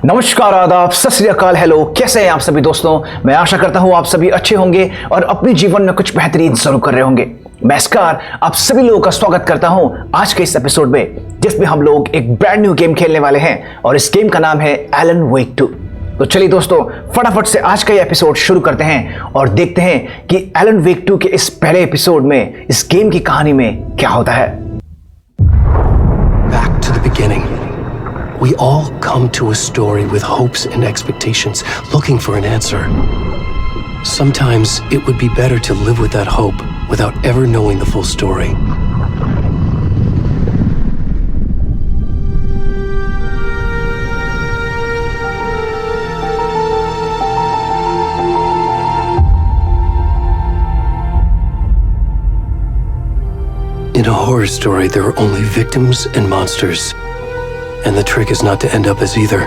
नमस्कार, आदाब, सत श्री अकाल, हेलो। कैसे हैं आप सभी दोस्तों? मैं आशा करता हूं आप सभी अच्छे होंगे और अपने जीवन में कुछ बेहतरीन जरूर कर रहे होंगे। मैं इसकार आप सभी लोगों का स्वागत करता हूं आज के इस एपिसोड में, जिसमें हम लोग एक ब्रांड न्यू गेम खेलने वाले हैं और इस गेम का नाम है एलन वेक 2। तो चलिए दोस्तों, फटाफट से आज का ये एपिसोड शुरू करते हैं और देखते हैं कि एलन वेक 2 के इस पहले एपिसोड में इस गेम की कहानी में क्या होता है। Back to the beginning. We all come to a story with hopes and expectations, looking for an answer. Sometimes it would be better to live with that hope without ever knowing the full story. In a horror story, there are only victims and monsters. And the trick is not to end up as either.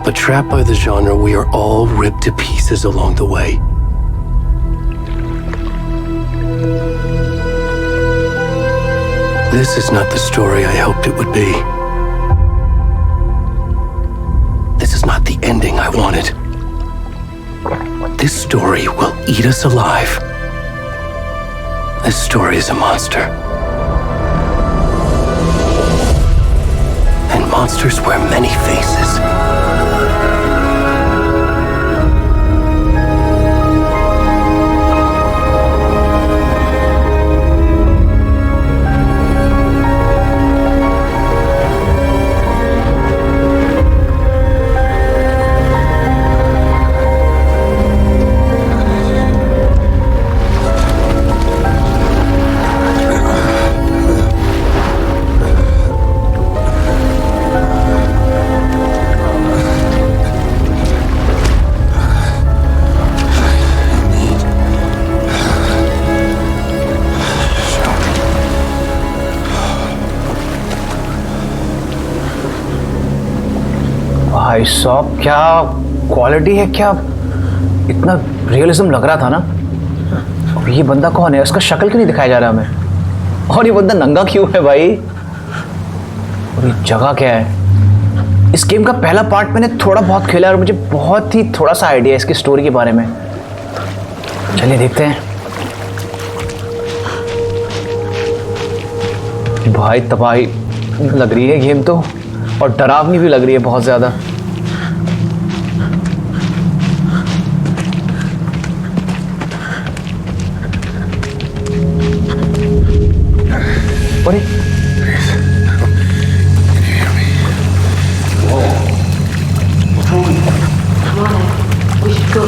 But trapped by the genre, we are all ripped to pieces along the way. This is not the story I hoped it would be. This is not the ending I wanted. This story will eat us alive. This story is a monster. And monsters wear many faces. भाई साहब, क्या quality है, क्या इतना realism लग रहा था ना। अब ये बंदा कौन है? उसका शक्ल क्यों नहीं दिखाया जा रहा हमें? और ये बंदा नंगा क्यों है भाई? और ये जगह क्या है? इस गेम का पहला पार्ट मैंने थोड़ा बहुत खेला और मुझे बहुत ही थोड़ा सा आइडिया है इसकी स्टोरी के बारे में। चलिए देखते हैं। भाई तबाही लग रही है गेम तो, और डरावनी भी लग रही है बहुत ज्यादा। अरे Khoon, come on, we should go.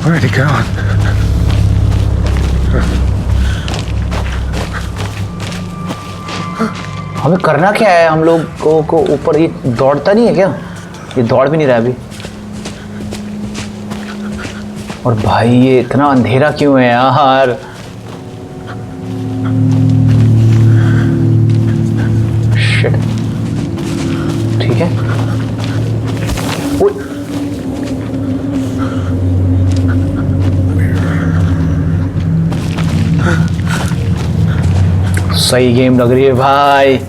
Where'd he gone? हमें करना क्या है? हम लोग को ऊपर ये दौड़ता नहीं है क्या? ये दौड़ भी नहीं रहा अभी। और भाई ये इतना अंधेरा क्यों है यार? शिट। ठीक है। सही गेम लग रही है भाई।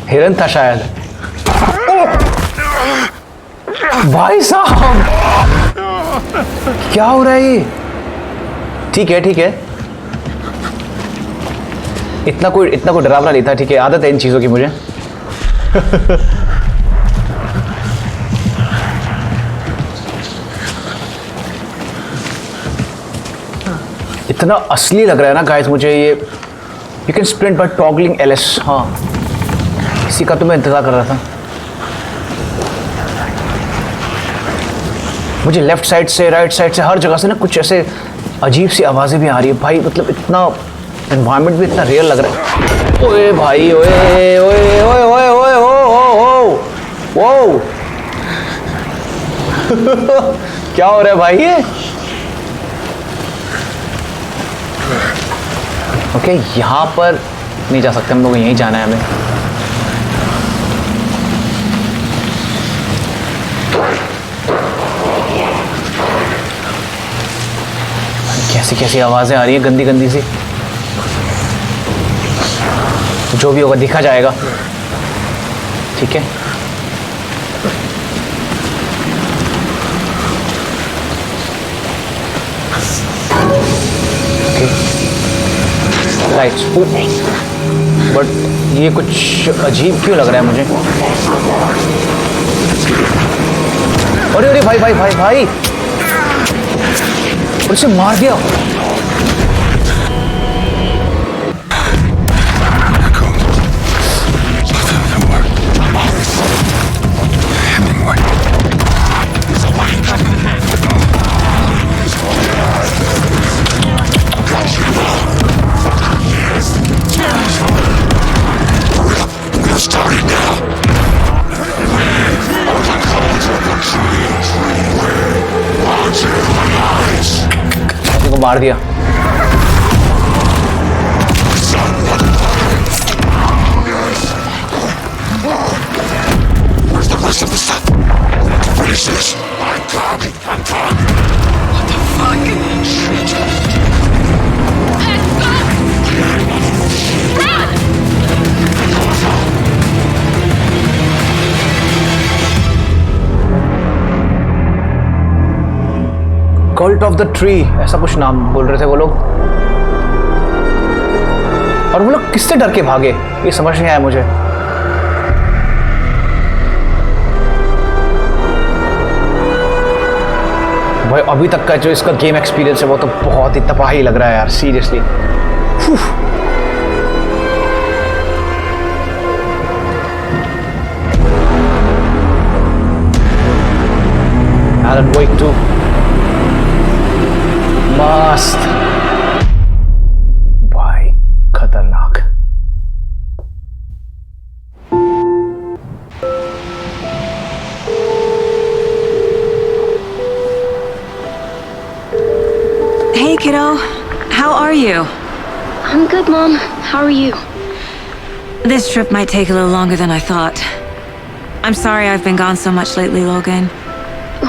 हिरन था शायद। भाई साहब, क्या हो रहा है ये? ठीक है ठीक है, इतना कोई डरावना नहीं था। ठीक है, आदत है इन चीजों की मुझे। इतना असली लग रहा है ना गाइस मुझे ये। You can sprint by toggling LS। हाँ, इसी का तो मैं इंतजार कर रहा था। मुझे लेफ्ट साइड से, राइट साइड से, हर जगह से ना कुछ ऐसे अजीब सी आवाजें भी आ रही है भाई। मतलब इतना एनवायरनमेंट भी इतना रियल लग रहा है। ओए भाई, ओए ओए ओए ओए ओए ओ ओ क्या हो रहा है भाई ये? ओके, यहाँ पर नहीं जा सकते हम लोग, यहीं जाना है हमें। कैसी कैसी आवाजें आ रही है, गंदी गंदी सी। जो भी होगा दिखा जाएगा, ठीक है। लाइट्स, बट ये कुछ अजीब क्यों लग रहा है मुझे। अरे अरे भाई भाई भाई भाई, और उसे मार दिया। को मार दिया। कल्ट ऑफ द ट्री, ऐसा कुछ नाम बोल रहे थे वो लोग। और वो लोग किससे डर के भागे, ये समझ नहीं आया मुझे। भाई अभी तक का जो इसका गेम एक्सपीरियंस है वो तो बहुत ही तबाही लग रहा है यार, सीरियसली। Alan Wake 2 मस्त भाई, खतरनाक। Hey kiddo, how are you? I'm good, Mom. How are you? This trip might take a little longer than I thought. I'm sorry I've been gone so much lately, Logan.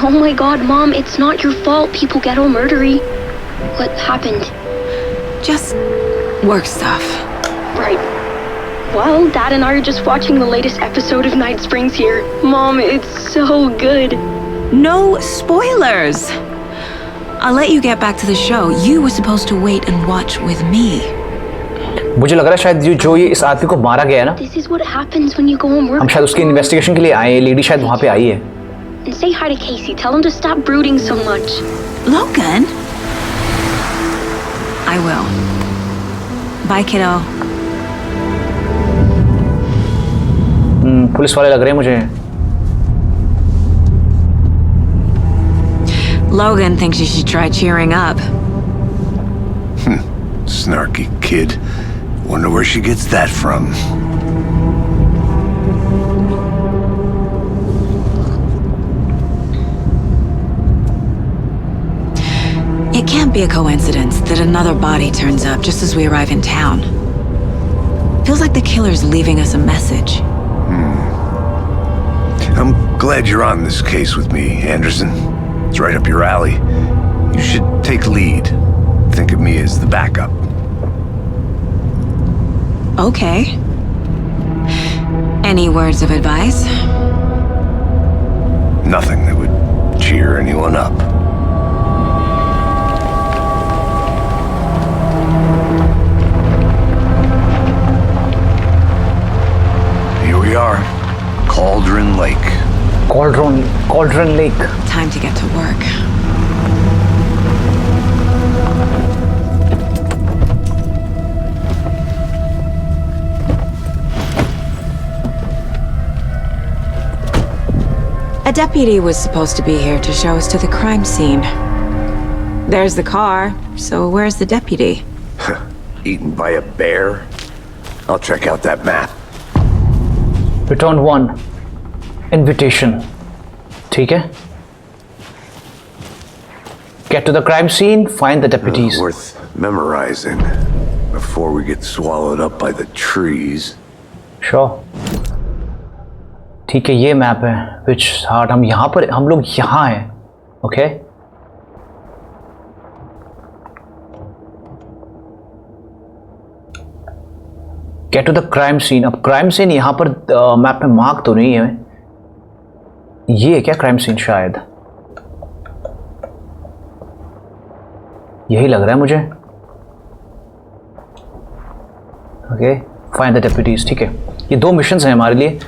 Oh my god, Mom, it's not your fault people get all murdery. What happened? Just work stuff. Right. Well, Dad and I are just watching the latest episode of Night Springs here. Mom, it's so good. No spoilers! I'll let you get back to the show. You were supposed to wait and watch with me. मुझे लग रहा है शायद जो ये इस आदमी को मारा गया है ना, This is what happens when you go on work. हम शायद उसकी इन्वेस्टिगेशन के लिए आए हैं। लेडी शायद वहां पे आई है। And say hi to Casey. Tell him to stop brooding so much. Logan? I will. Bye, kiddo. Police वाले लग रहे हैं मुझे। Logan thinks you should try cheering up. Snarky kid. Wonder where she gets that from. It can't be a coincidence that another body turns up just as we arrive in town. Feels like the killer's leaving us a message. I'm glad you're on this case with me, Anderson. It's right up your alley. You should take lead. Think of me as the backup. Okay. Any words of advice? Nothing that would cheer anyone up. Here we are. Cauldron Lake. Cauldron Lake. Time to get to work. A deputy was supposed to be here to show us to the crime scene. There's the car, so where's the deputy? Eaten by a bear? I'll check out that map. Return 1. Invitation. ठीक है? Get to the crime scene, find the deputies. Worth memorizing. before we get swallowed up by the trees. Sure. ठीक है, ये map है विच heart, हम यहाँ पर, हम लोग यहाँ हैं. Okay get to the crime scene. अब क्राइम सीन यहाँ पर मैप में मार्क तो नहीं है. ये है क्या क्राइम सीन? शायद यही लग रहा है मुझे. Okay find the deputies. ठीक है, ये 2 मिशंस हैं हमारे लिए.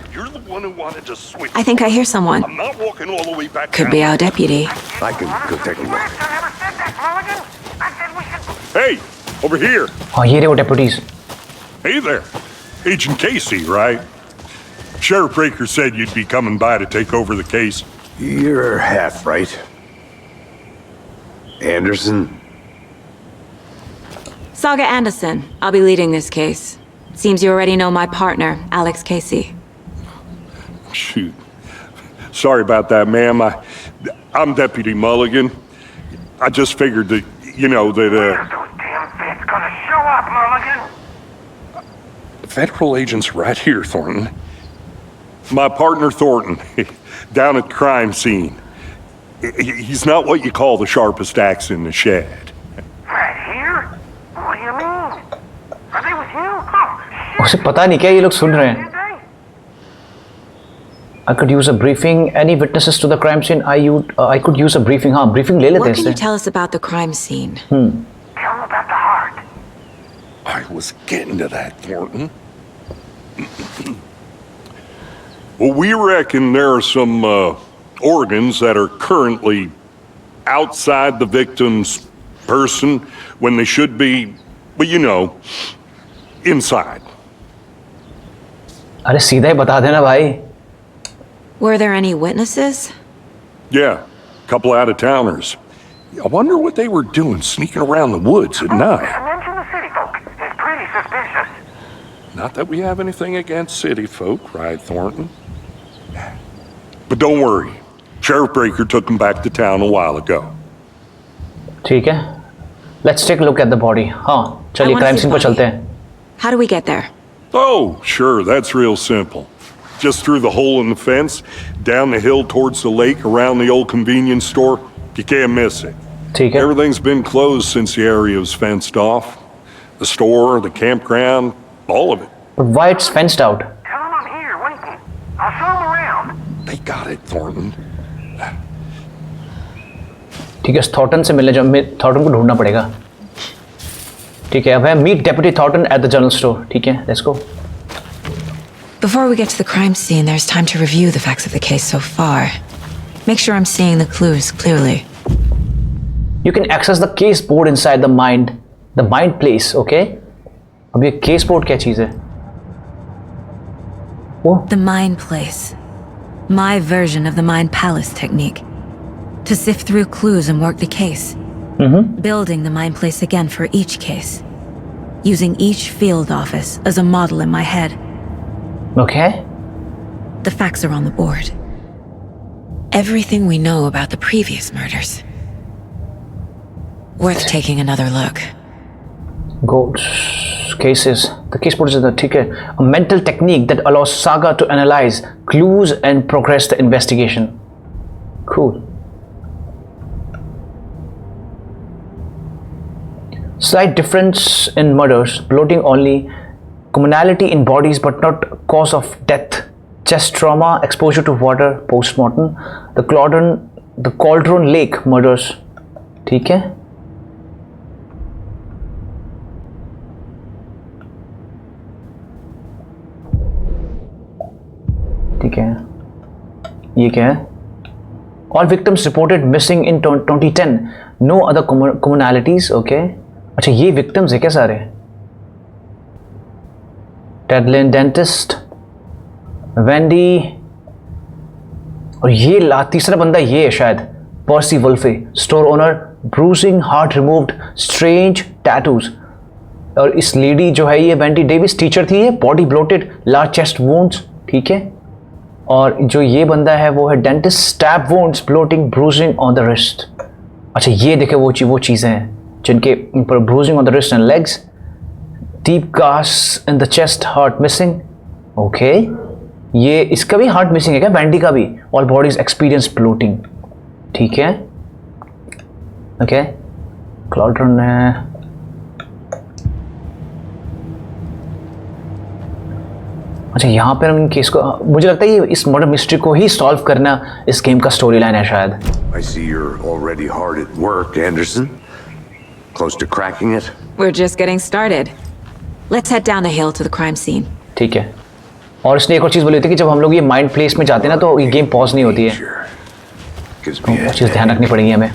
I think I hear someone. I'm not walking all the way back Could be our deputy. I can go take a look. Hey, over here. हाँ ये रहे वो deputies. Hey there. Agent Casey, right? Sheriff Breaker said you'd be coming by to take over the case. You're half right. Anderson? Saga Anderson. I'll be leading this case. Seems you already know my partner, Alex Casey. Shoot. Sorry about that, ma'am. I'm Deputy Mulligan. I just figured that, that, Damn fit's gonna show up, Mulligan. federal agent's right here, Thornton. My partner, Thornton, down at the crime scene. He's not what you call the sharpest axe in the shed. Right here? What do you mean? Are they with you? Oh, shit. उसे पता नहीं क्या ये लोग सुन रहे हैं. I could use a briefing. Any witnesses to the crime scene? I could use a briefing. हाँ briefing ले लेते हैं What can you इससे. tell us about the crime scene? Tell them about the heart. I was getting to that, Thornton. Well, we reckon there are some organs that are currently outside the victim's person when they should be, inside. अरे सीधा ही बता देना भाई. Were there any witnesses? Yeah, a couple out-of-towners. I wonder what they were doing sneaking around the woods at night. Mention the city folk. It's pretty suspicious. Not that we have anything against city folk, right, Thornton? But don't worry. Sheriff Breaker took them back to town a while ago. ठीक है. Let's take a look at the body. हाँ चलिए I wanna crime see scene पर the body. चलते हैं. How do we get there? Oh, sure, that's real simple. Just through the hole in the fence, down the hill towards the lake, around the old convenience store. You can't miss it. ठीक है. Everything's been closed since the area was fenced off. The store, the campground, all of it. But why it's fenced out? Tell them I'm here, waiting. I'll show them around. They got it, Thornton. ठीक है, Thornton से मिलने जाओ. Thornton को ढूंढना पड़ेगा. ठीक है, अब है meet deputy Thornton at the general store. ठीक है, let's go. Before we get to the crime scene, there's time to review the facts of the case so far. Make sure I'm seeing the clues clearly. You can access the case board inside the mind place. Okay. अब ये case board क्या चीज है? वो The mind place. My version of the mind palace technique. To sift through clues and work the case. Building the mind place again for each case. Using each field office as a model in my head. okay. The facts are on the board. Everything we know about the previous murders. Worth taking another look. Goals, cases. The case board is the ठीक है. A mental technique that allows Saga to analyze clues and progress the investigation. Cool. Slight difference in murders, bloating only, commonality in bodies but not cause of death, chest trauma, exposure to water, post-mortem, the Cauldron Lake murders. ठीक है. ठीक है, ये क्या है? All victims reported missing in 2010. No other commonalities. Okay. अच्छा ये victims है क्या सारे? Tedlin dentist, Wendy, और ये तीसरा बंदा ये है शायद. Percy Wolfe, store owner, bruising, heart removed, strange tattoos. और इस लेडी जो है ये वेंडी डेविस टीचर थी. ये body bloated, large chest wounds. ठीक है. और जो ये बंदा है वो है dentist, stab wounds, bloating, bruising on the wrist. अच्छा ये देखे वो चीज़ें हैं जिनके ऊपर bruising on the wrist and legs. deep gash in the chest, heart missing. Okay. ये इसका भी हार्ट मिसिंग है क्या? वैंडी का भी. All bodies experience bloating. ठीक है. ओके. क्लॉड्रन है. अच्छा, यहाँ पर हम इन केस को, मुझे लगता है ये इस मर्डर मिस्ट्री को ही सॉल्व करना इस गेम का स्टोरी लाइन है शायद. I see you're already hard at work, Anderson. Close to cracking it? We're just getting started. Let's head down the hill to the crime scene. ठीक है. और इसने एक और चीज़ बोली थी कि जब हम लोग ये माइंड प्लेस में जाते हैं ना तो ये गेम पॉज नहीं होती है. तो वो चीज़ ध्यान रखनी पड़ेगी हमें.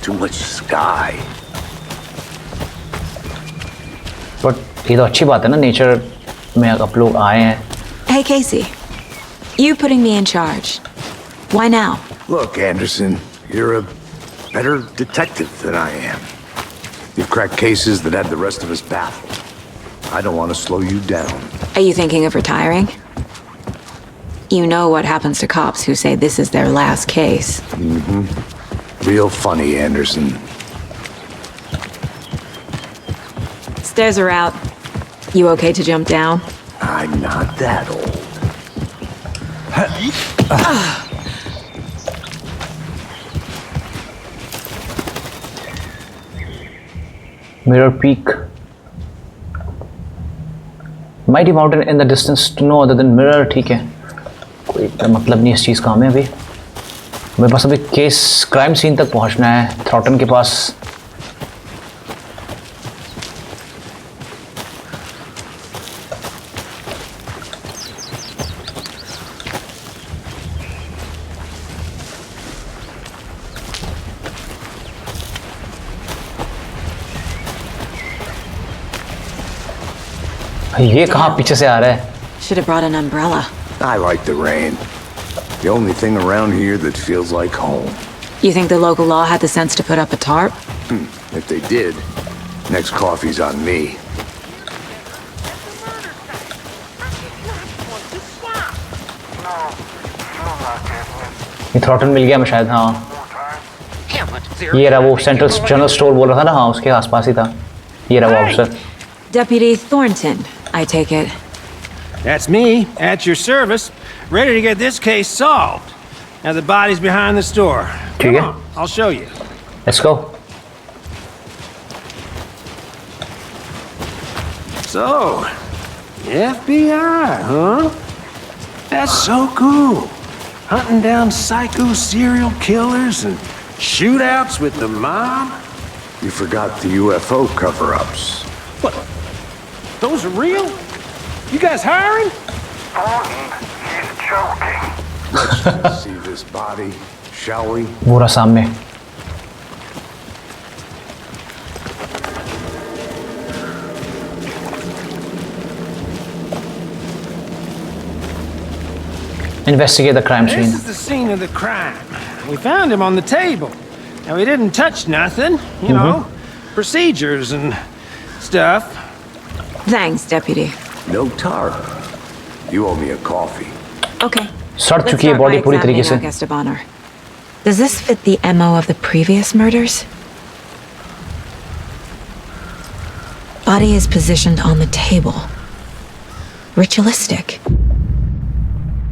Too much sky. बट ये तो अच्छी बात है ना, नेचर में आप लोग आए हैं. Hey, Casey. You putting me in charge. Why now? Look, Anderson, you're a better detective than I am. You've cracked cases that had the rest of us baffled. I don't want to slow you down. Are you thinking of retiring? You know what happens to cops who say this is their last case. Real funny, Anderson. Stairs are out. You okay to jump down? I'm not that old. Mirror peak. Mighty mountain in the distance to no other than mirror. ठीक है, कोई मतलब नहीं इस चीज़ का हमें. अभी मेरे पास अभी केस क्राइम सीन तक पहुंचना है, थ्रॉटन के पास. ये कहाँ पीछे से आ रहा है? Should have brought an umbrella. I like the rain. The only thing around here that feels like home. You think the local law had the sense to put up a tarp? If they did, next coffee's on me. ये थ्रॉटन मिल गया मैं शायद. हाँ, ये रहा वो central general store बोल रहा था ना. हाँ, उसके आसपास ही था. ये रहा वो officer. Deputy Thornton, I take it. That's me, at your service, ready to get this case solved. Now the body's behind the store. ठीक है. I'll show you. Let's go. So, FBI, huh? That's so cool. Hunting down psycho serial killers and shootouts with the mob. You forgot the UFO cover-ups. What? Those are real? You guys hiring? Thornton, he's joking. Let's see this body, shall we? पूरा सामने. Investigate the crime scene. This is the scene of the crime. We found him on the table. Now, he didn't touch nothing, you know, procedures and stuff. Thanks, Deputy. No tarp. You owe me a coffee. Okay. सड़ Let's चुकी है start by body पूरी तरीके examining से. our guest of honor. Does this fit the MO of the previous murders? Body is positioned on the table. Ritualistic.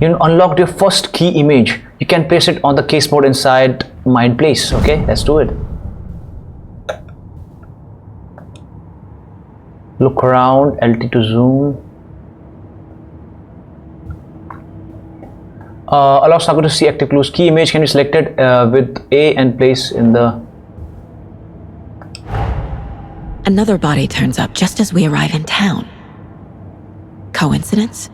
You unlocked your first key image. You can place it on the case board inside Mind Place. Okay, let's do it. Look around, LT to zoom. Allow Sago to see active clues. Key image can be selected with A and place in the... Another body turns up just as we arrive in town. Coincidence?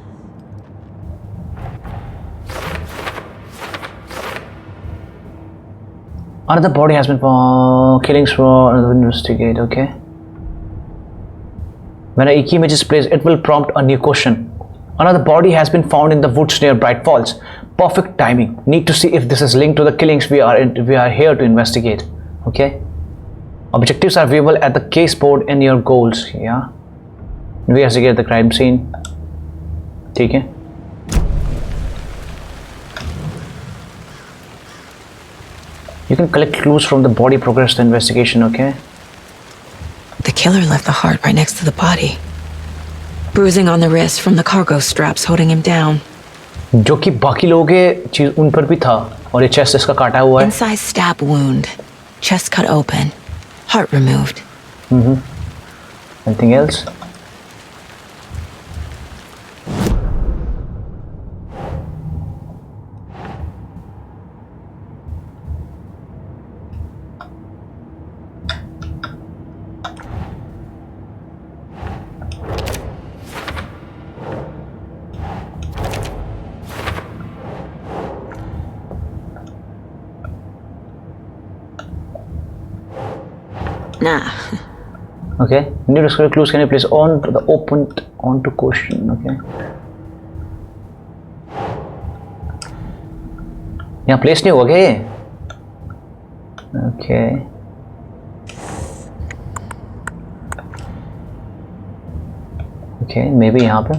Another body has been found. Killings for another investigate. Okay. When a key image is placed, it will prompt a new question. Another body has been found in the woods near Bright Falls. Perfect timing. Need to see if this is linked to the killings we are here to investigate. Okay. Objectives are viewable at the case board in your goals. Yeah. Investigate the crime scene. ठीक है. You can collect clues from the body, progress the investigation. Okay. The killer left the heart right next to the body. Bruising on the wrist from the cargo straps holding him down. जो कि बाकी लोगों के चीज उन पर भी था और ये चेस्ट इसका काटा हुआ है. Incised stab wound. Chest cut open. Heart removed. Anything else? Nah. Okay. New discovery clues can you place on to the opened onto question. Okay. यहाँ place नहीं हुआ क्या ये? Okay. Okay, maybe यहाँ पे.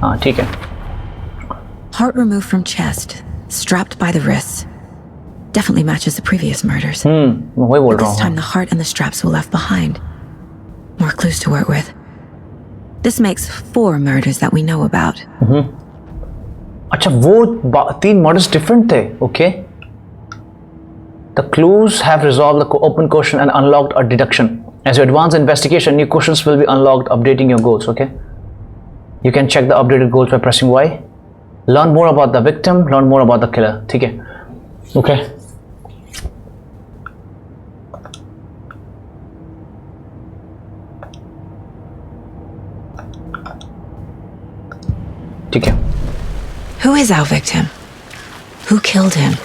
हाँ ठीक है. Heart removed from chest, strapped by the wrists. Definitely matches the previous murders. मैं वही बोल But रहा this हूँ. time the heart and the straps were left behind. More clues to work with. This makes 4 murders that we know about. अच्छा वो 3 murders different थे. Okay. The clues have resolved the open question and unlocked a deduction. As you advance the investigation, new questions will be unlocked, updating your goals. Okay. You can check the updated goals by pressing Y. Learn more about the victim. Learn more about the killer. ठीक है. Okay. ठीक है. Who is our victim? Who killed him?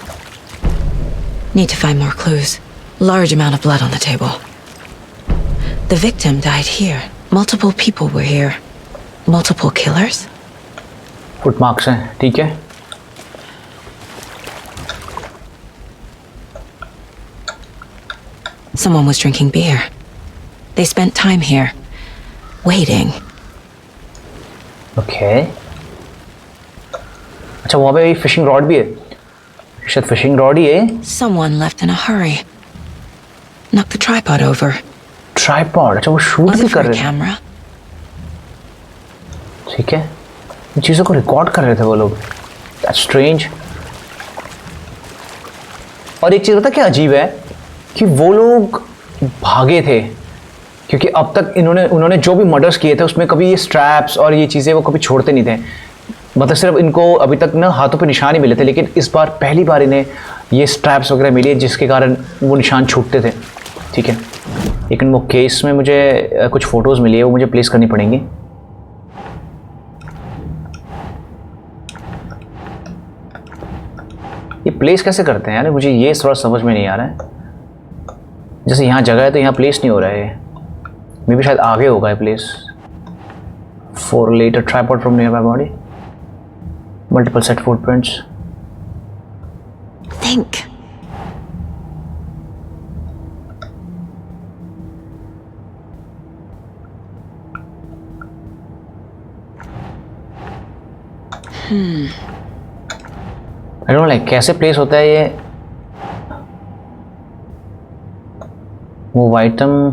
Need to find more clues. Large amount of blood on the table. The victim died here. Multiple people were here. Multiple killers? Footmarks हैं. ठीक है. Someone was drinking beer. They spent time here, waiting. Okay. अच्छा वहाँ पे fishing rod भी है. शायद fishing rod ही है. Someone left in a hurry. Knocked the tripod over. Tripod. अच्छा वो शूट Was भी it कर for a रहे हैं. camera? ठीक है. इन चीज़ों को रिकॉर्ड कर रहे थे वो लोग. That's strange. और एक चीज़ पता क्या अजीब है कि वो लोग भागे थे क्योंकि अब तक उन्होंने जो भी मर्डर्स किए थे उसमें कभी ये स्ट्रैप्स और ये चीज़ें वो कभी छोड़ते नहीं थे. मतलब सिर्फ इनको अभी तक ना हाथों पे निशान ही मिले थे, लेकिन इस बार पहली बार इन्हें ये स्ट्रैप्स वगैरह मिले जिसके कारण वो निशान छूटते थे. ठीक है. लेकिन वो केस में मुझे कुछ फ़ोटोज़ मिली है, वो मुझे प्लेस करनी पड़ेंगी. ये प्लेस कैसे करते हैं यार, मुझे ये थोड़ा समझ में नहीं आ रहा है. जैसे यहाँ जगह है तो यहाँ प्लेस नहीं हो रहा है. मे बी शायद आगे होगा ये place. For letter tripod from near my body. Multiple set footprints. Think. I don't like कैसे प्लेस होता है ये. Move item.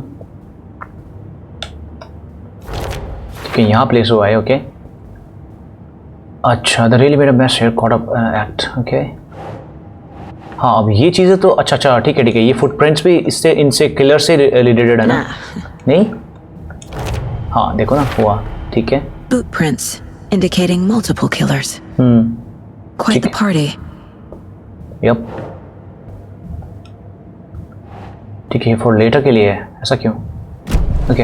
ठीक है यहाँ प्लेस हुआ है. ओके. अच्छा the really made a mess here caught up act. Okay. हाँ अब ये चीज़ें तो अच्छा ठीक है ये फुटप्रिंट्स भी इससे इनसे किलर से रिलेटेड है ना. नहीं. हाँ देखो ना हुआ. ठीक है. Boot prints indicating multiple killers. Quite the party. Yup. ठीक है फॉर लेटर के लिए है. ऐसा क्यों? ओके.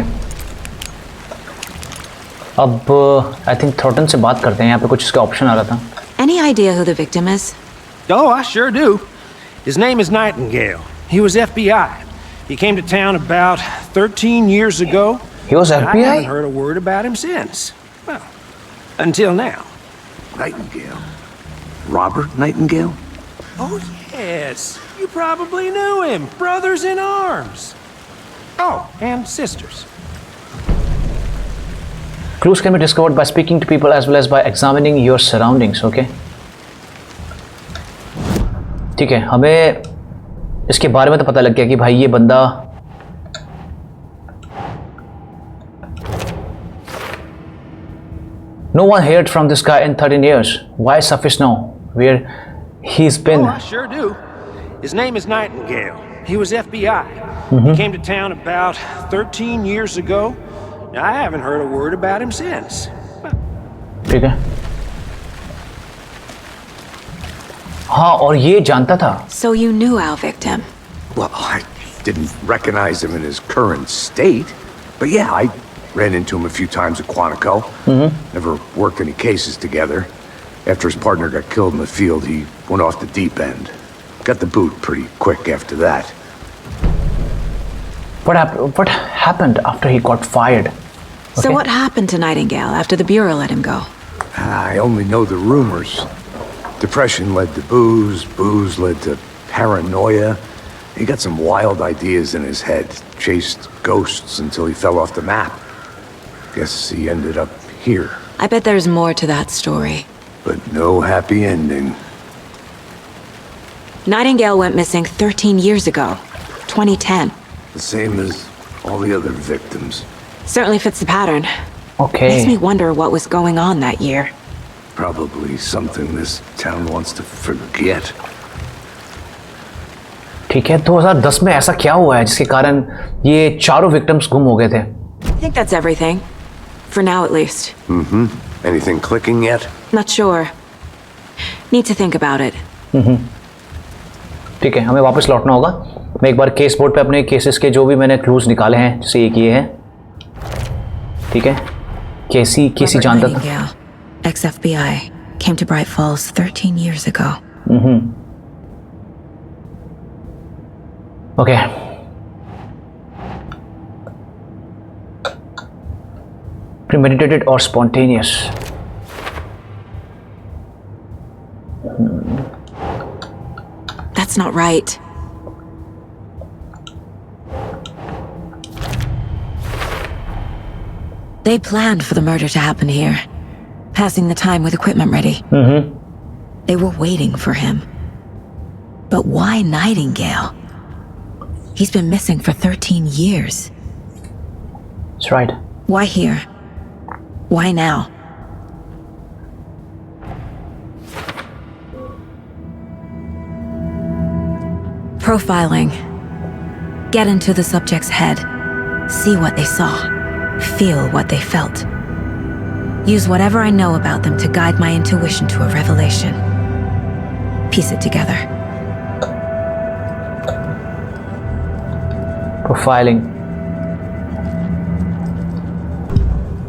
अब आई थिंक थॉर्टन से बात करते हैं. यहाँ पे कुछ इसका ऑप्शन आ रहा था. Any idea who the victim is? Oh, I sure do. His name is Nightingale. He was FBI. He came to town about 13 years ago. He was I FBI? haven't heard a word about him since. Well, until now. Nightingale. Robert Nightingale? Oh, yes. You probably knew him. Brothers in arms. Oh, and sisters. Clues can be discovered by speaking to people as well as by examining your surroundings. Okay. ठीक है. हमें इसके बारे में तो पता लग गया कि भाई ये बंदा No one heard from this guy in 13 years. Why suffice now? Where he's been? Oh, I sure do. His name is Nightingale. He was FBI. He came to town about 13 years ago. I haven't heard a word about him since. ठीक है. हाँ, और ये जानता था. So you knew our victim. Well, I didn't recognize him in his current state. But yeah, I ran into him a few times at Quantico. Never worked any cases together. After his partner got killed in the field, he went off the deep end. Got the boot pretty quick after that. What happened after he got fired? So what happened to Nightingale after the Bureau let him go? I only know the rumors. Depression led to booze, booze led to paranoia. He got some wild ideas in his head, chased ghosts until he fell off the map. Guess he ended up here. I bet there's more to that story. But no happy ending. Nightingale went missing 13 years ago, 2010. The same as all the other victims. Certainly fits the pattern. Okay. Makes me wonder what was going on that year. Probably something this town wants to forget. ठीक है, 2010 में ऐसा क्या हुआ है जिसके कारण ये चारों विक्टिम्स गुम हो गए थे? I think that's everything. For now, at least. Anything clicking yet? Not sure. Need to think about it. ठीक है, हमें वापस लौटना होगा. मैं एक बार केस बोर्ड पे अपने केसेस के जो भी मैंने क्लूज निकाले हैं, जैसे ये किए हैं. ठीक है, केसी जानता था. Nightingale, ex-FBI, came to Bright Falls 13 years ago. Okay. Premeditated or spontaneous? That's not right. They planned for the murder to happen here, passing the time with equipment ready. They were waiting for him. But why Nightingale? He's been missing for 13 years. That's right. Why here? Why now? Profiling. Get into the subject's head. See what they saw. Feel what they felt. Use whatever I know about them to guide my intuition to a revelation. Piece it together. Profiling.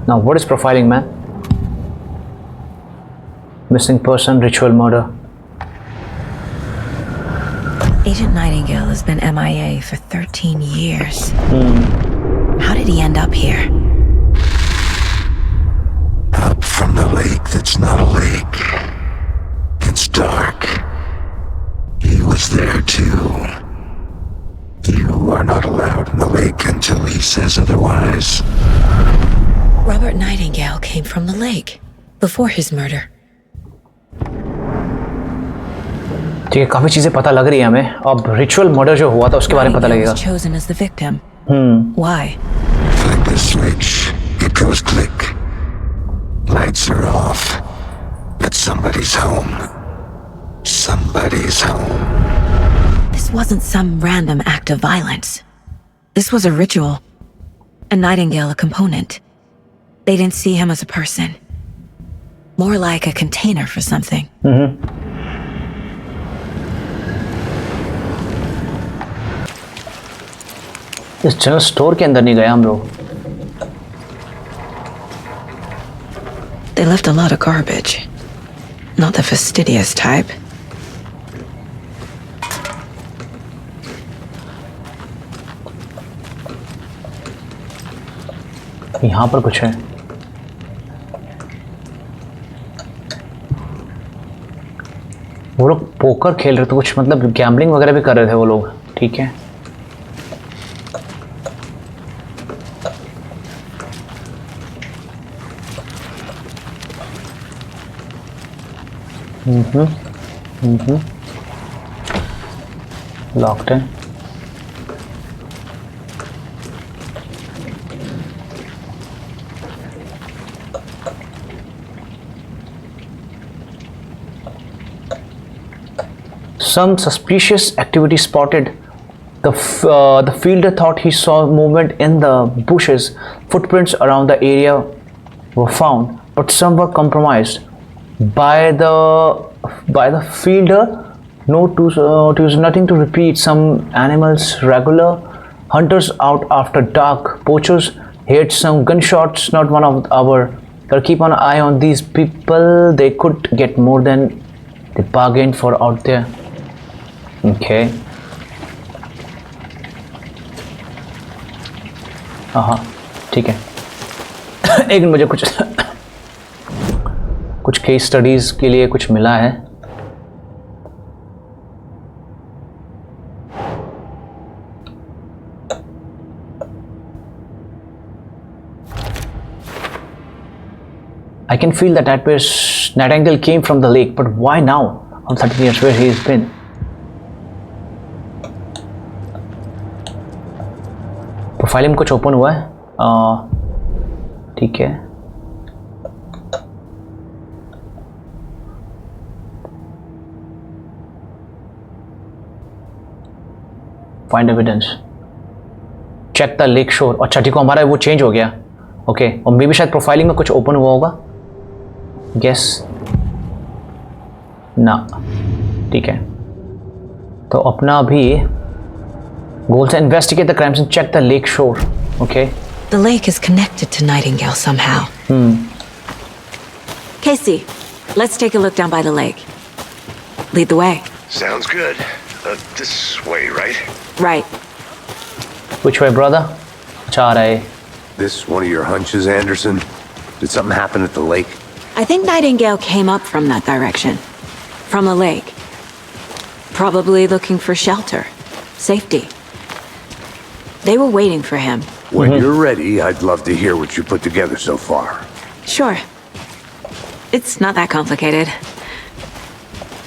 Now, what is profiling, man? Missing person, ritual murder. Agent Nightingale has been MIA for 13 years. How did he end up here? Up from the lake that's not a lake. It's dark. He was there too. You are not allowed in the lake until he says otherwise. Robert Nightingale came from the lake before his murder. ठीक है, काफी चीजें पता लग रही है हमें. अब रिचुअल मर्डर जो हुआ था उसके बारे में पता Nightingale लगेगा. was chosen as the victim. Why? Flick the switch. It goes click. Lights are off. But somebody's home. Somebody's home. This wasn't some random act of violence. This was a ritual. And Nightingale a component. They didn't see him as a person. More like a container for something. इस general store के अंदर नहीं गए हम लोग. They left a lot of garbage. Not the fastidious type. यहाँ पर कुछ है. वो लोग पोकर खेल रहे थे, कुछ मतलब गैम्बलिंग वगैरह भी कर रहे थे वो लोग. ठीक है. Locked in. some suspicious activity spotted. The fielder thought he saw movement in the bushes. Footprints around the area were found, but some were compromised. By the fielder, it was nothing to repeat. Some animals regular. Hunters out after dark. Poachers heard some gunshots. Not one of our. Gotta keep an eye on these people. They could get more than they bargained for out there. Okay. हाँ ठीक है. एक मुझे कुछ case studies के लिए कुछ मिला है. I can feel that Nightingale came from the lake, but why now? I'm 13 years where he's been. Profile में कुछ ओपन हुआ है. ठीक है. Find evidence. Check the lake shore. अच्छा ठीक है, हमारा वो चेंज हो गया. ओके. और मे भी शायद प्रोफाइलिंग में कुछ ओपन हुआ होगा. गेस ना. ठीक है. तो अपना अभी goal to investigate the crimes and check the lake shore. Okay. The lake is connected to Nightingale somehow. Casey, let's take a look down by the lake. Lead the way. Sounds good. This way, right? Right. Which way, brother? Acha aa raha hai. This one of your hunches, Anderson? Did something happen at the lake? I think Nightingale came up from that direction. From the lake. Probably looking for shelter. Safety. They were waiting for him. When you're ready, I'd love to hear what you put together so far. Sure. It's not that complicated.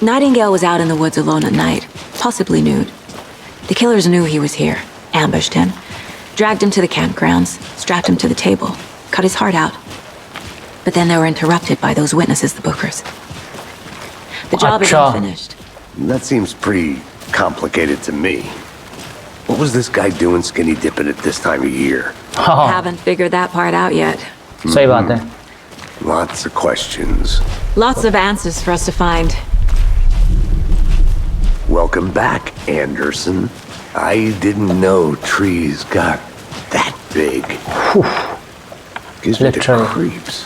Nightingale was out in the woods alone at night, possibly nude. The killers knew he was here, ambushed him, dragged him to the campgrounds, strapped him to the table, cut his heart out. But then they were interrupted by those witnesses, the Bookers. The job is unfinished. That seems pretty complicated to me. What was this guy doing skinny dipping at this time of year? Haven't figured that part out yet. सही बात है. Lots of questions. Lots of answers for us to find. Welcome back, Anderson. I didn't know trees got that big. Gives me the creeps.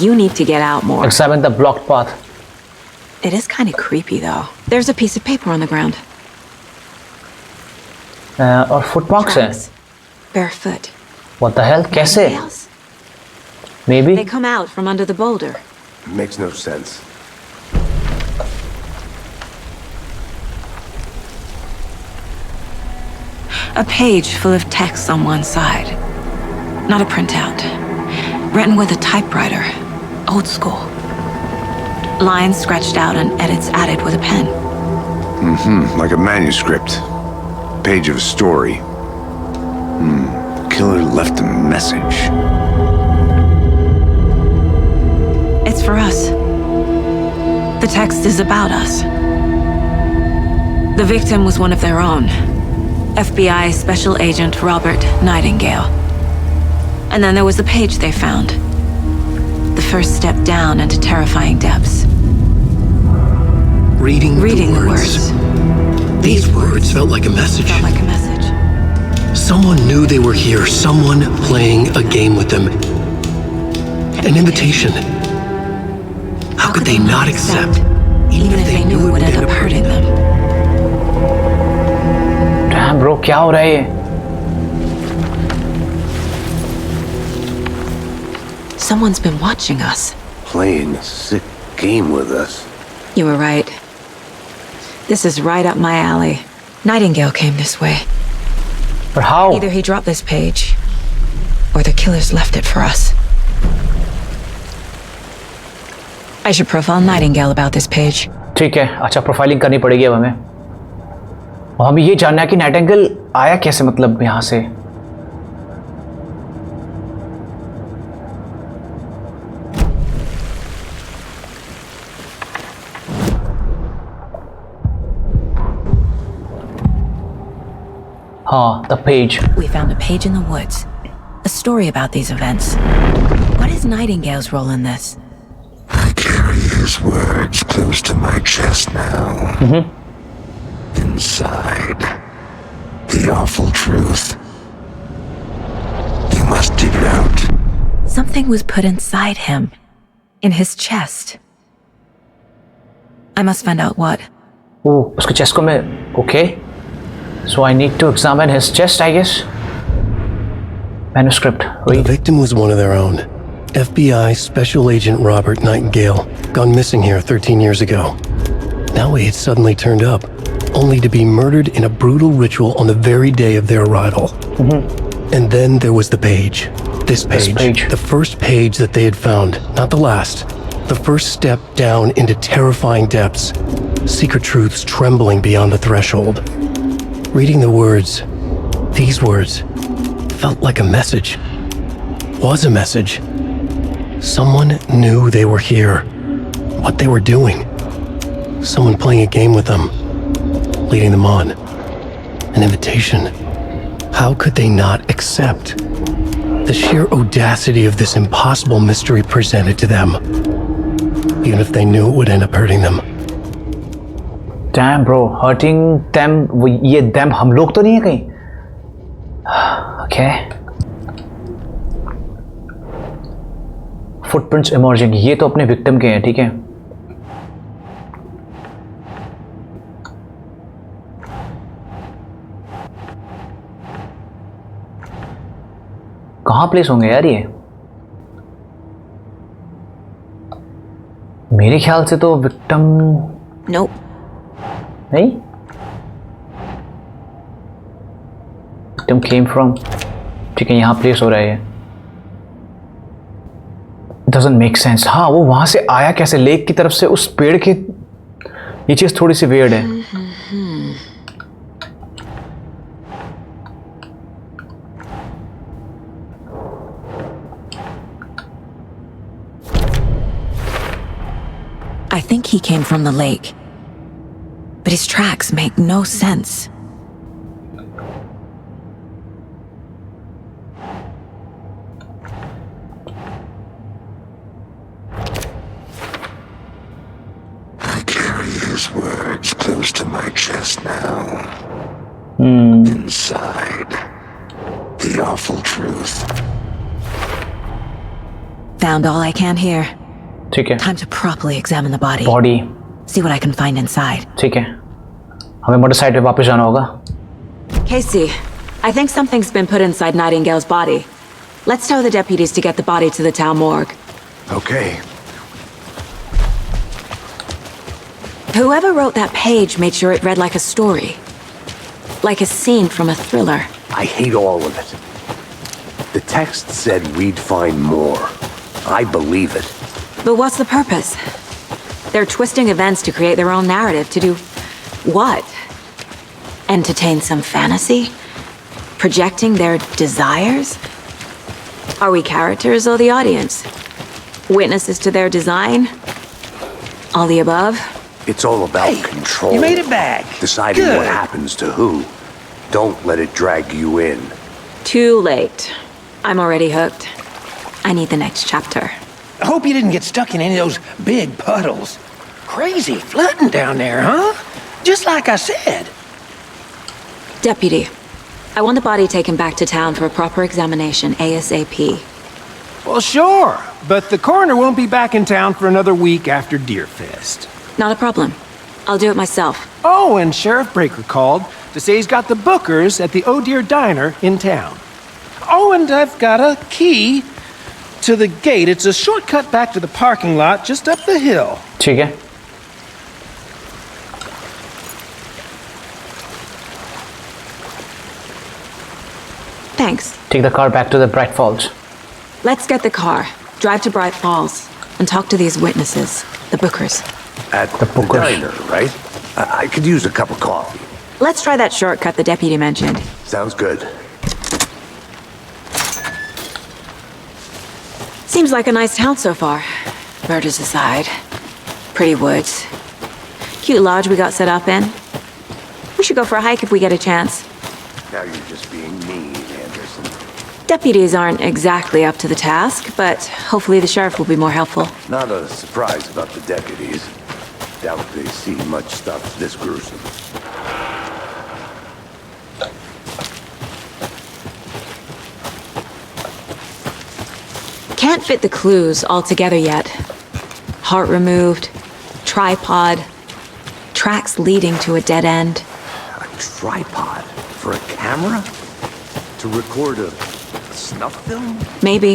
You need to get out more. Examine the blocked path. It is kind of creepy, though. There's a piece of paper on the ground. और footmarks हैं. Barefoot. What the hell? कैसे? Maybe. They come out from under the boulder. Makes no sense. A page full of text on one side. Not a printout. Written with a typewriter. Old school. Lines scratched out and edits added with a pen. Like a manuscript. Page of a story. Killer left a message. It's for us. The text is about us. The victim was one of their own. FBI Special Agent Robert Nightingale. And then there was the page they found. The first step down into terrifying depths. Reading the words. These words felt like a message. Someone knew they were here. Someone playing a game with them. An invitation. How could they not accept? Even if they knew it would end up hurting them. Damn, bro, क्या हो रहा है ये? Someone's been watching us. Playing a sick game with us. You were right. This is right up my alley. Nightingale came this way. But how? Either he dropped this page, or the killers left it for us. I should profile Nightingale about this page. ठीक है. अच्छा, profiling करनी पड़ेगी अब हमें. और हमें ये जानना है कि नाइटिंगेल आया कैसे, मतलब यहाँ से. the page. We found a page in the woods. A story about these events. What is Nightingale's role in this? I carry his words close to my chest now. Inside, the awful truth. You must dig it out. Something was put inside him. In his chest. I must find out what. Oh, उसके chest को मैं okay. So I need to examine his chest, I guess. Manuscript. The victim was one of their own. FBI Special Agent Robert Nightingale, gone missing here 13 years ago. Now he had suddenly turned up, only to be murdered in a brutal ritual on the very day of their arrival. And then there was the page. This page. The first page that they had found, not the last. The first step down into terrifying depths. Secret truths trembling beyond the threshold. Reading the words, these words, felt like a message. Was a message. Someone knew they were here. What they were doing. Someone playing a game with them. Leading them on. An invitation. How could they not accept? The sheer audacity of this impossible mystery presented to them. Even if they knew it would end up hurting them. Damn bro, hurting them. ये them हम लोग तो नहीं है कहीं? Okay. Footprints emerging. ये तो अपने victim के हैं, ठीक है? कहाँ प्लेस होंगे यार ये? मेरे ख्याल से तो विक्टिम Nope. नहीं? विक्टिम came from, ठीक है, यहाँ प्लेस हो रहा है ये. Doesn't make sense. हाँ, वो वहां से आया कैसे? लेक की तरफ से उस पेड़ के. ये चीज थोड़ी सी weird है. I think he came from the lake. But his tracks make no sense. I carry his words close to my chest now. Inside, the awful truth. Found all I can here. ठीक है. Time to properly examine the body. Body. See what I can find inside. ठीक है. हमें motorcycle पे वापस जाना होगा. Casey, I think something's been put inside Nightingale's body. Let's tell the deputies to get the body to the town morgue. Okay. Whoever wrote that page made sure it read like a story. Like a scene from a thriller. I hate all of it. The text said we'd find more. I believe it. But what's the purpose? They're twisting events to create their own narrative. To do what? Entertain some fantasy? Projecting their desires? Are we characters or the audience? Witnesses to their design? All the above? It's all about control. You made it back. Deciding Good. what happens to who. Don't let it drag you in. Too late. I'm already hooked. I need the next chapter. I hope you didn't get stuck in any of those big puddles. Crazy flooding down there, huh? Just like I said. Deputy, I want the body taken back to town for a proper examination ASAP. Well, sure. But the coroner won't be back in town for another week after Deerfest. Not a problem. I'll do it myself. Oh, and Sheriff Breaker called to say he's got the bookers at the Oh Dear Diner in town. Oh, and I've got a key to the gate. It's a shortcut back to the parking lot just up the hill. ठीक है. Thanks. Take the car back to the Bright Falls. Let's get the car, drive to Bright Falls, and talk to these witnesses, the bookers. At the diner, right? I could use a cup of coffee. Let's try that shortcut the deputy mentioned. Sounds good. Seems like a nice town so far. Murders aside. Pretty woods. Cute lodge we got set up in. We should go for a hike if we get a chance. Now you're just being mean, Anderson. Deputies aren't exactly up to the task, but hopefully the sheriff will be more helpful. Not a surprise about the deputies. Doubt they see much stuff this gruesome. Can't fit the clues all together yet. Heart removed, tripod, tracks leading to a dead end. A tripod? For a camera? To record a snuff film? Maybe.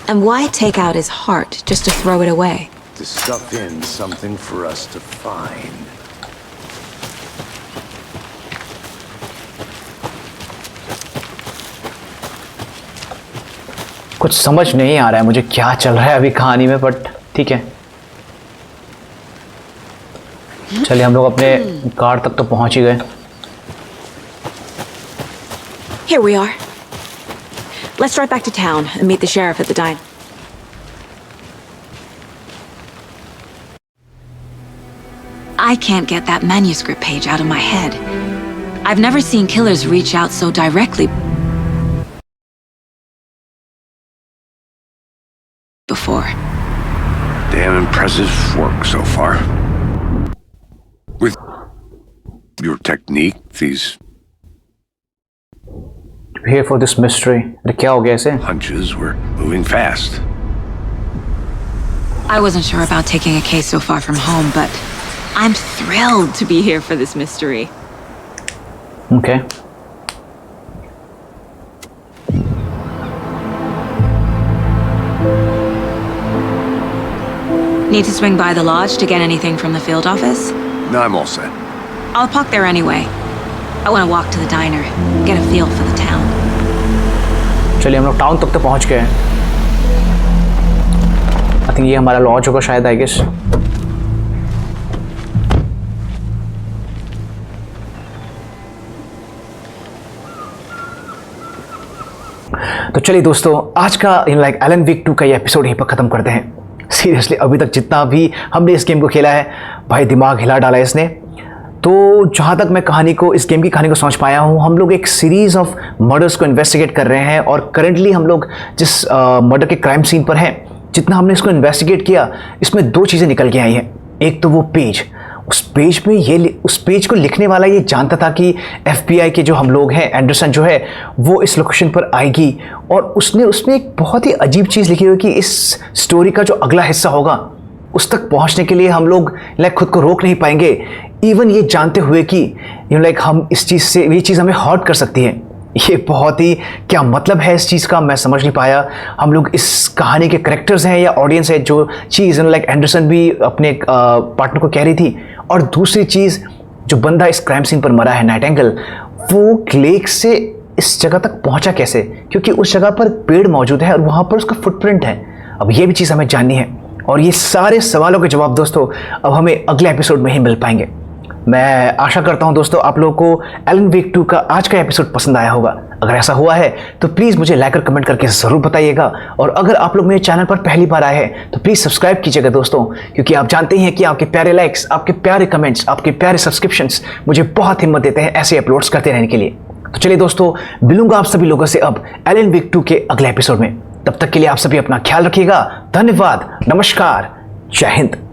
And why take out his heart just to throw it away? To stuff in something for us to find. कुछ समझ नहीं आ रहा है मुझे क्या चल रहा है अभी कहानी में, बट ठीक है। चलिए हम लोग अपने कार तक तो पहुंच ही गए। Here we are. Let's drive back to town and meet the sheriff at the dine. I can't get that manuscript page out of my head. I've never seen killers reach out so directly before. Damn impressive work so far. With your technique, these Here for this mystery. अरे क्या हो गया इसे? hunches were moving fast. I wasn't sure about taking a case so far from home, but I'm thrilled to be here for this mystery. Okay. Need to swing by the lodge to get anything from the field office? No, I'm all set. I'll park there anyway. I want to walk to the diner, get a feel for the town. चलिए हम लोग town तक तो पहुंच गए। I think ये हमारा laws होगा शायद, आई गेस। तो चलिए दोस्तों, आज का लाइक एलन वेक 2 का ये एपिसोड यहीं पर ख़त्म करते हैं। सीरियसली अभी तक जितना भी हमने इस गेम को खेला है, भाई दिमाग हिला डाला है इसने। तो जहाँ तक मैं इस गेम की कहानी को समझ पाया हूँ, हम लोग एक सीरीज़ ऑफ मर्डर्स को इन्वेस्टिगेट कर रहे हैं और करंटली हम लोग जिस मर्डर के क्राइम सीन पर हैं, जितना हमने इसको इन्वेस्टिगेट किया, इसमें 2 चीज़ें निकल के आई हैं। एक तो वो पेज, उस पेज को लिखने वाला ये जानता था कि FBI के जो हम लोग हैं, एंडरसन जो है वो इस लोकेशन पर आएगी, और उसने उसमें एक बहुत ही अजीब चीज़ लिखी हुई कि इस स्टोरी का जो अगला हिस्सा होगा उस तक पहुंचने के लिए हम लोग खुद को रोक नहीं पाएंगे, इवन ये जानते हुए कि हम इस चीज़ से, ये चीज़ हमें हर्ट कर सकती है। ये बहुत ही क्या मतलब है इस चीज़ का, मैं समझ नहीं पाया। हम लोग इस कहानी के करेक्टर्स हैं या ऑडियंस है, जो चीज़ एंडरसन भी अपने पार्टनर को कह रही थी, और दूसरी चीज़ जो बंदा इस क्राइम सीन पर मरा है, नाइटिंगेल, वो लेक से इस जगह तक पहुंचा कैसे, क्योंकि उस जगह पर पेड़ मौजूद है और वहाँ पर उसका फुटप्रिंट है। अब ये भी चीज़ हमें जाननी है, और ये सारे सवालों के जवाब दोस्तों अब हमें अगले एपिसोड में ही मिल पाएंगे। मैं आशा करता हूं दोस्तों आप लोगों को एलन वेक 2 का आज का एपिसोड पसंद आया होगा। अगर ऐसा हुआ है तो प्लीज़ मुझे लाइक और कमेंट करके ज़रूर बताइएगा, और अगर आप लोग मेरे चैनल पर पहली बार आए हैं तो प्लीज़ सब्सक्राइब कीजिएगा दोस्तों, क्योंकि आप जानते हैं कि आपके प्यारे लाइक्स, आपके प्यारे कमेंट्स, आपके प्यारे सब्सक्रिप्शंस मुझे बहुत हिम्मत देते हैं ऐसे अपलोड्स करते रहने के लिए। तो चलिए दोस्तों, मिलूंगा आप सभी लोगों से अब एलन वेक 2 के अगले एपिसोड में। तब तक के लिए आप सभी अपना ख्याल रखिएगा। धन्यवाद, नमस्कार, जय हिंद।